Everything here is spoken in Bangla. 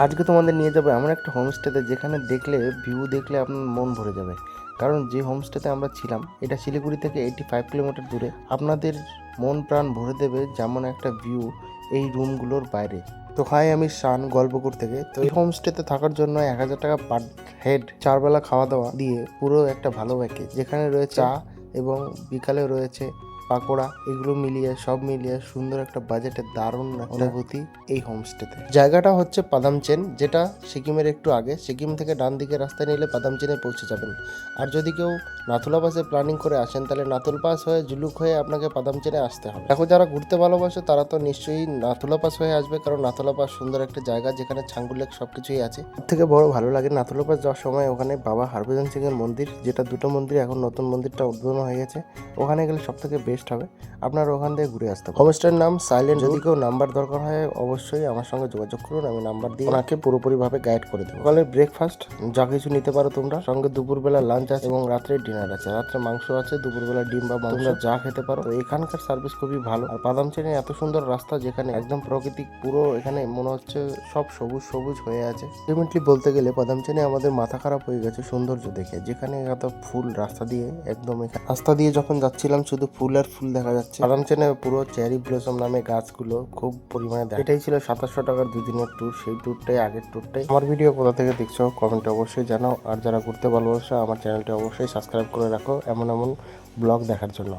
আজকে তোমাদের নিয়ে যাবো এমন একটা হোমস্টেতে যেখানে দেখলে ভিউ দেখলে আপনার মন ভরে যাবে। কারণ যে হোমস্টেতে আমরা ছিলাম এটা শিলিগুড়ি থেকে 85 কিলোমিটার দূরে। আপনাদের মন প্রাণ ভরে দেবে যেমন একটা ভিউ এই রুমগুলোর বাইরে। তো হাই, আমি শান গল্পপুর থেকে। তো এই হোমস্টেতে থাকার জন্য 1000 টাকা পার হেড, 4 বেলা খাওয়া দাওয়া দিয়ে পুরো একটা ভালো প্যাকেজ, যেখানে রয়েছে চা এবং বিকালে রয়েছে পাকোড়া। এগুলো মিলিয়ে সব মিলিয়ে সুন্দর একটা বাজেটের দারুণ অনুভূতি এই হোমস্টেতে। জায়গাটা হচ্ছে পাদামচেন, যেটা সিকিমের একটু আগে। সিকিম থেকে ডান দিকে রাস্তায় নিলে পাদামচেনে পৌঁছে যাবেন। আর যদি কেউ নাথুলা পাসে প্ল্যানিং করে আসেন তাহলে নাথুলা পাস হয়ে জুলুক হয়ে আপনাকে পাদামচেনে আসতে হবে। দেখো, যারা ঘুরতে ভালোবাসে তারা তো নিশ্চয়ই নাথুলা পাস হয়ে আসবে, কারণ নাথুলা পাস সুন্দর একটা জায়গা যেখানে ছাঙ্গু লেক সবকিছুই আছে। সব থেকে বড় ভালো লাগে নাথুলা পাস যাওয়ার সময় ওখানে বাবা হরভজন সিং এর মন্দির, যেটা দুটো মন্দির, এখন নতুন মন্দিরটা উদ্বোধন হয়ে গেছে। ওখানে গেলে সব থেকে বেস্ট হবে, আপনারা ওখান থেকে ঘুরে আসতে পারেন। হোমস্টের নাম সাইলেন্ট। যদি কেউ নাম্বার দরকার হয় অবশ্যই আমার সঙ্গে যোগাযোগ করুন, আমি নাম্বার দিয়ে ওনাকে পুরোপুরিভাবে গাইড করে দেবো। সকালে ব্রেকফাস্ট যা কিছু নিতে পারো তোমরা, সঙ্গে দুপুরবেলা লাঞ্চ আছে এবং রাত্রে ডিনার আছে। রাত্রে মাংস আছে, দুপুরবেলা ডিম বা মাংস, তোমরা যা খেতে পারো। তো এখানকার সার্ভিস খুবই ভালো। আর পাদামচেনে এত সুন্দর রাস্তা, যেখানে একদম প্রাকৃতিক, পুরো এখানে মনে হচ্ছে সব সবুজ সবুজ হয়ে আছে। আলটিমেটলি বলতে গেলে পাদামচেনে আমাদের মাথা খারাপ হয়ে গেছে সৌন্দর্য দেখে, যেখানে এত ফুল রাস্তা দিয়ে, একদম রাস্তা দিয়ে যখন যাচ্ছিলাম শুধু ফুল আর ফুল দেখা যাচ্ছে। পাদামচেনে পুরো চেরি ব্লসম নামে গাছগুলো খুব পরিমাণে দেখা। এটাই ছিল 2700 টাকার 2 দিনের ট্যুর। সেই ট্যুরটাই আগের ট্যুরটাই। আমার ভিডিও কোথা থেকে দেখছো কমেন্টে অবশ্যই জানাও। আর যারা ঘুরতে ভালোবাসো আমার চ্যানেলটি অবশ্যই সাবস্ক্রাইব করে রাখো এমন এমন ব্লগ দেখার জন্য।